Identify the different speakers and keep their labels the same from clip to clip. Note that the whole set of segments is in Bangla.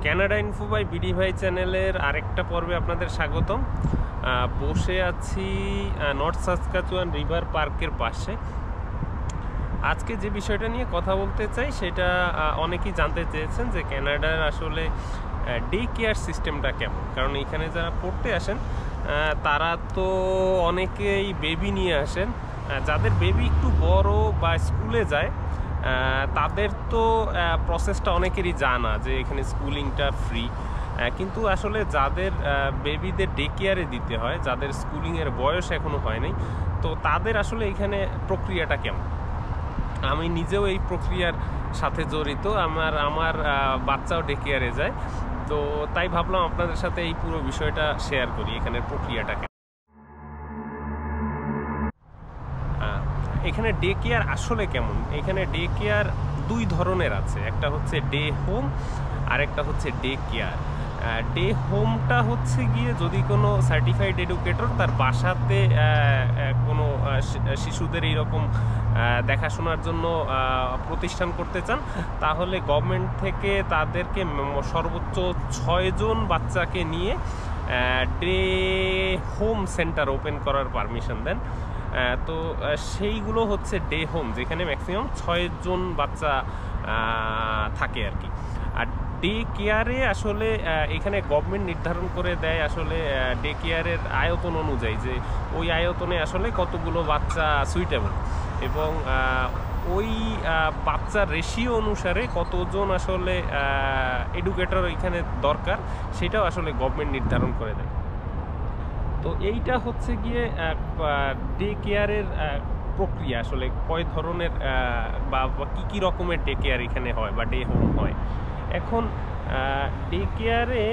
Speaker 1: ক্যানাডা ইনফো বাই বিডি ভাই চ্যানেলের আরেকটা পর্বে আপনাদের স্বাগতম। বসে আছি নর্থ সাসকাচুয়ান রিভার পার্কের পাশে। আজকে যে বিষয়টা নিয়ে কথা বলতে চাই সেটা অনেকেই জানতে চেয়েছেন যে ক্যানাডার আসলে ডে কেয়ার সিস্টেমটা কেমন। কারণ এখানে যারা পড়তে আসেন তারা তো অনেকেই বেবি নিয়ে আসেন। যাদের বেবি একটু বড় বা স্কুলে যায় তাদের তো প্রসেসটা অনেকেরই জানা যে এখানে স্কুলিংটা ফ্রি, কিন্তু আসলে যাদের বেবিদের ডে কেয়ারে দিতে হয়, যাদের স্কুলিংয়ের বয়স এখনও হয়নি, তো তাদের আসলে এখানে প্রক্রিয়াটা কেমন। আমি নিজেও এই প্রক্রিয়ার সাথে জড়িত, আমার বাচ্চাও ডে কেয়ারে যায়, তো তাই ভাবলাম আপনাদের সাথে এই পুরো বিষয়টা শেয়ার করি, এখানের প্রক্রিয়াটাকে। এখানে ডে কেয়ার আসলে কেমন। এখানে ডে কেয়ার দুই ধরনের আছে, একটা হচ্ছে ডে হোম আর একটা হচ্ছে ডে কেয়ার। ডে হোমটা হচ্ছে গিয়ে যদি কোনো সার্টিফাইড এডুকেটর তার বাসাতে কোনো শিশুদের এইরকম দেখাশোনার জন্য প্রতিষ্ঠান করতে চান, তাহলে গভর্নমেন্ট থেকে তাদেরকে সর্বোচ্চ 6 জন বাচ্চাকে নিয়ে ডে হোম সেন্টার ওপেন করার পারমিশন দেন। তো সেইগুলো হচ্ছে ডে হোম, যেখানে ম্যাক্সিমাম 6 জন বাচ্চা থাকে আর কি। আর ডে কেয়ারে আসলে এখানে গভর্নমেন্ট নির্ধারণ করে দেয় আসলে ডে কেয়ারের আয়তন অনুযায়ী, যে ওই আয়তনে আসলে কতগুলো বাচ্চা সুইটেবল, এবং ওই বাচ্চার রেশিও অনুসারে কতজন আসলে এডুকেটর এখানে দরকার সেটাও আসলে গভর্নমেন্ট নির্ধারণ করে দেয়। তো এইটা হচ্ছে গিয়ে ডে কেয়ারের প্রক্রিয়া, আসলে কয় ধরনের বা কী রকমের ডে কেয়ার এখানে হয় বা ডে হোম হয়। এখন ডে কেয়ারে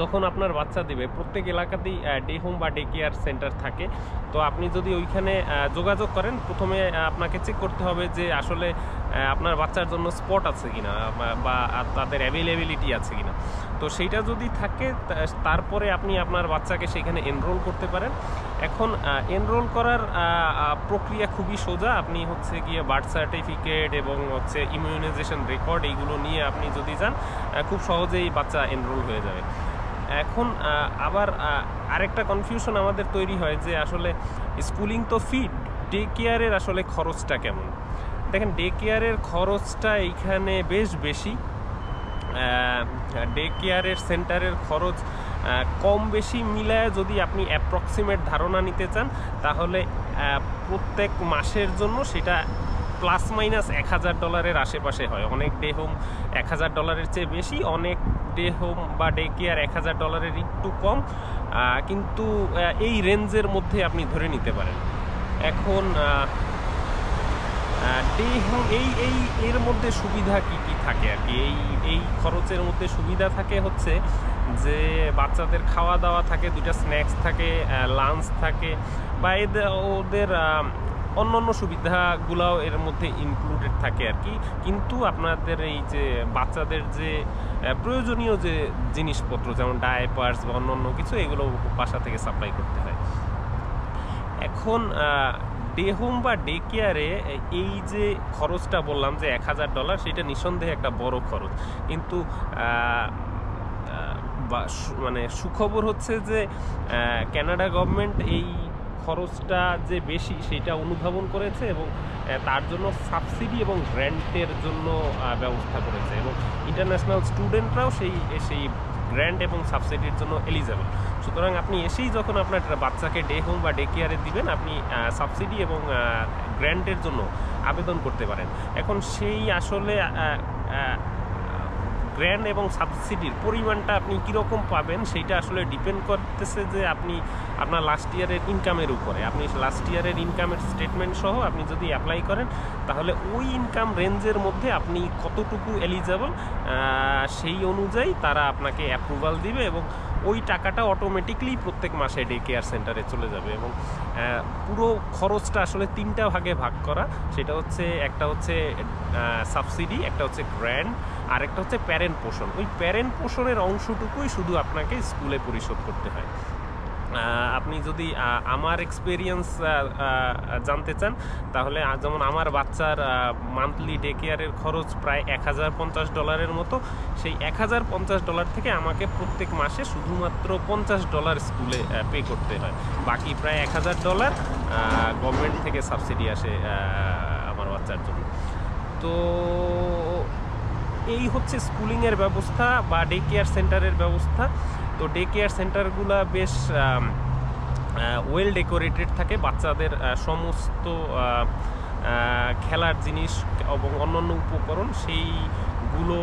Speaker 1: যখন আপনার বাচ্চা দেবে, প্রত্যেক এলাকাতেই ডে হোম বা ডে কেয়ার সেন্টার থাকে। তো আপনি যদি ওইখানে যোগাযোগ করেন, প্রথমে আপনাকে চেক করতে হবে যে আসলে আপনার বাচ্চার জন্য স্পট আছে কিনা বা তাদের অ্যাভেলেবিলিটি আছে কিনা। তো সেইটা যদি থাকে তারপরে আপনি আপনার বাচ্চাকে সেখানে এনরোল করতে পারেন। এখন এনরোল করার প্রক্রিয়া খুবই সোজা। আপনি হচ্ছে গিয়ে বার্থ সার্টিফিকেট এবং হচ্ছে ইমিউনাইজেশন রেকর্ড এইগুলো নিয়ে আপনি যদি যান, খুব সহজেই বাচ্চা এনরোল হয়ে যাবে। এখন আবার আরেকটা কনফিউশন আমাদের তৈরি হয় যে আসলে স্কুলিং তো ফি, ডে কেয়ারের আসলে খরচটা কেমন। দেখেন, ডে কেয়ারের খরচটা এইখানে বেশ বেশি। ডে কেয়ারের সেন্টারের খরচ কম বেশি মিলায় যদি আপনি অ্যাপ্রক্সিমেট ধারণা নিতে চান, তাহলে প্রত্যেক মাসের জন্য সেটা প্লাস মাইনাস $1000 আশেপাশে হয়। অনেক ডে হোম $1000 চেয়ে বেশি, অনেক ডে হোম বা ডে কেয়ার $1000 একটু কম, কিন্তু এই রেঞ্জের মধ্যে আপনি ধরে নিতে পারেন। এখন ডে হোম এর মধ্যে সুবিধা কি কি থাকে আর কি। এই খরচের মধ্যে সুবিধা থাকে হচ্ছে যে বাচ্চাদের খাওয়া দাওয়া থাকে, 2টা স্ন্যাক্স থাকে, লাঞ্চ থাকে, বা ওদের অন্যান্য সুবিধাগুলোও এর মধ্যে ইনক্লুডেড থাকে আর কি। কিন্তু আপনাদের এই যে বাচ্চাদের যে প্রয়োজনীয় যে জিনিসপত্র, যেমন ডায়াপার্স বা অন্যান্য কিছু, এগুলো বাসা থেকে সাপ্লাই করতে হয়। এখন ডে হোম বা ডে কেয়ারে এই যে খরচটা বললাম যে $1000, সেটা নিঃসন্দেহে একটা বড় খরচ। কিন্তু মানে সুখবর হচ্ছে যে ক্যানাডা গভর্নমেন্ট এই খরচটা যে বেশি সেটা অনুধাবন করেছে, এবং তার জন্য সাবসিডি এবং গ্র্যান্টের জন্য ব্যবস্থা করেছে, এবং ইন্টারন্যাশনাল স্টুডেন্টরাও সেই গ্র্যান্ট এবং সাবসিডির জন্য এলিজেবল। সুতরাং আপনি এসেই যখন আপনার বাচ্চাকে ডে হোম বা ডে কেয়ারে দিবেন, আপনি সাবসিডি এবং গ্র্যান্টের জন্য আবেদন করতে পারেন। এখন সেই আসলে গ্র্যান্ট এবং সাবসিডির পরিমাণটা আপনি কীরকম পাবেন সেইটা আসলে ডিপেন্ড করতেছে যে আপনি আপনার লাস্ট ইয়ারের ইনকামের উপরে। আপনি লাস্ট ইয়ারের ইনকামের স্টেটমেন্ট সহ আপনি যদি অ্যাপ্লাই করেন, তাহলে ওই ইনকাম রেঞ্জের মধ্যে আপনি কতটুকু এলিজেবল সেই অনুযায়ী তারা আপনাকে অ্যাপ্রুভাল দিবে, এবং ওই টাকাটা অটোমেটিকলি প্রত্যেক মাসে ডে কেয়ার সেন্টারে চলে যাবে। এবং পুরো খরচটা আসলে 3টা ভাগে ভাগ করা, সেটা হচ্ছে একটা হচ্ছে সাবসিডি, একটা হচ্ছে গ্র্যান্ট, আর একটা হচ্ছে প্যারেন্ট পোষণ। ওই প্যারেন্ট পোষণের অংশটুকুই শুধু আপনাকে স্কুলে পরিশোধ করতে হয়। আপনি যদি আমার এক্সপিরিয়েন্স জানতে চান, তাহলে যেমন আমার বাচ্চার মান্থলি ডে কেয়ারের খরচ প্রায় $1050 মতো। সেই $1050 থেকে আমাকে প্রত্যেক মাসে শুধুমাত্র $50 স্কুলে পে করতে হয়। বাকি প্রায় $1000 গভর্নমেন্ট থেকে সাবসিডি আসে আমার বাচ্চার জন্য। তো এই হচ্ছে স্কুলিংয়ের ব্যবস্থা বা ডে কেয়ার সেন্টারের ব্যবস্থা। তো ডে কেয়ার সেন্টারগুলো বেশ ওয়েল ডেকোরেটেড থাকে। বাচ্চাদের সমস্ত খেলার জিনিস এবং অন্যান্য উপকরণ সেইগুলো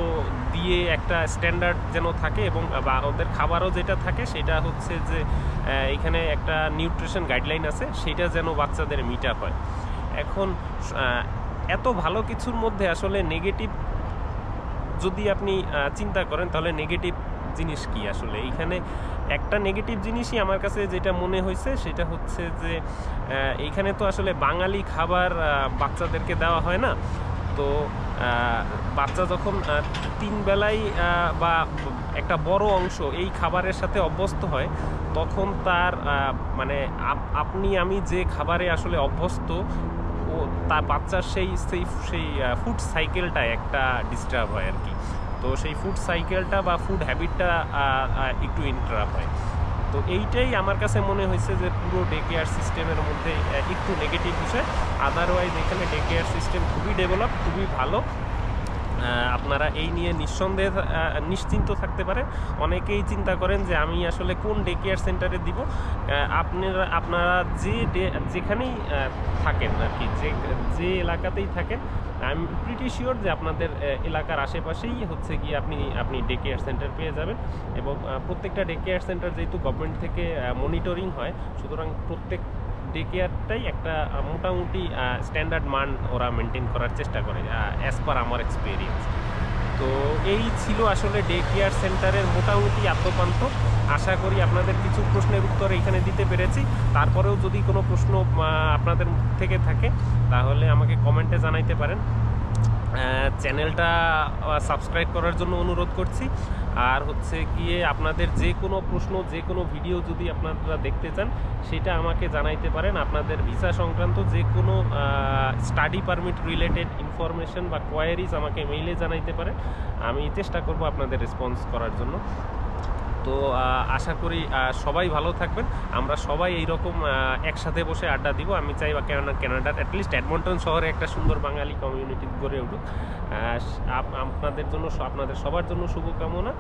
Speaker 1: দিয়ে একটা স্ট্যান্ডার্ড যেন থাকে, এবং ওদের খাবারও যেটা থাকে সেটা হচ্ছে যে এখানে একটা নিউট্রিশন গাইডলাইন আছে, সেটা যেন বাচ্চাদের মিট আপ হয়। এখন এত ভালো কিছুর মধ্যে আসলে নেগেটিভ যদি আপনি চিন্তা করেন, তাহলে নেগেটিভ জিনিস কি আসলে? এইখানে একটা নেগেটিভ জিনিসই আমার কাছে যেটা মনে হয়েছে সেটা হচ্ছে যে এইখানে তো আসলে বাঙালি খাবার বাচ্চাদেরকে দেওয়া হয় না। তো বাচ্চা যখন 3 বেলায় বা একটা বড় অংশ এই খাবারের সাথে অভ্যস্ত হয়, তখন তার মানে আপনি আমি যে খাবারে আসলে অভ্যস্ত, ও তার বাচ্চার সেই ফুড সাইকেলটা একটা ডিস্টার্ব হয় আর কি। তো সেই ফুড সাইকেলটা বা ফুড হ্যাবিটটা একটু ইন্টারাপ্ট হয়। তো এইটাই আমার কাছে মনে হয়েছে যে পুরো ডে কেয়ার সিস্টেমের মধ্যে একটু নেগেটিভ বিষয়। আদারওয়াইজ এখানে ডে কেয়ার সিস্টেম খুবই ডেভেলপ, খুবই ভালো। আপনারা এই নিয়ে নিশ্চিন্ত থাকতে পারেন। অনেকেই চিন্তা করেন যে আমি আসলে কোন ডে কেয়ার সেন্টারে দিব। আপনারা যেখানেই থাকেন আর কি, যে এলাকাতেই থাকেন, আই এম প্রিটি শিওর যে আপনাদের এলাকার আশেপাশেই হচ্ছে গিয়ে আপনি ডে কেয়ার সেন্টার পেয়ে যাবেন। এবং প্রত্যেকটা ডে কেয়ার সেন্টার যেহেতু গভর্নমেন্ট থেকে মনিটরিং হয়, সুতরাং প্রত্যেক ডে কেয়ারটাই একটা মোটামুটি স্ট্যান্ডার্ড মান ওরা মেনটেন করার চেষ্টা করে অ্যাজ পার আমার এক্সপিরিয়েন্স। তো এই ছিল আসলে ডে কেয়ার সেন্টারের মোটামুটি আদ্যপান্ত। আশা করি আপনাদের কিছু প্রশ্নের উত্তর এখানে দিতে পেরেছি। তারপরেও যদি কোনো প্রশ্ন আপনাদের থেকে থাকে, তাহলে আমাকে কমেন্টে জানাইতে পারেন। চ্যানেলটা সাবস্ক্রাইব করার জন্য অনুরোধ করছি। আর হচ্ছে গিয়ে আপনাদের যে কোনো প্রশ্ন, যে কোনো ভিডিও যদি আপনারা দেখতে চান, সেটা আমাকে জানাইতে পারেন। আপনাদের ভিসা সংক্রান্ত যে কোনো স্টাডি পারমিট রিলেটেড ইনফরমেশন বা কোয়ারিজ আমাকে মেইলে জানাইতে পারেন। আমি চেষ্টা করব আপনাদের রেসপন্স করার জন্য। তো আশা করি সবাই ভালো থাকবেন। আমরা সবাই এইরকম একসাথে বসে আড্ডা দিব। আমি চাই বা ক্যানাডার অ্যাটলিস্ট এডমন্টন শহরে একটা সুন্দর বাঙালি কমিউনিটি গড়ে উঠুক। আপনাদের জন্য, আপনাদের সবার জন্য শুভকামনা।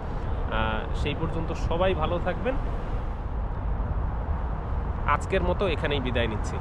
Speaker 1: সেই পর্যন্ত সবাই ভালো থাকবেন। আজকের মতো এখানেই বিদায় নিচ্ছি।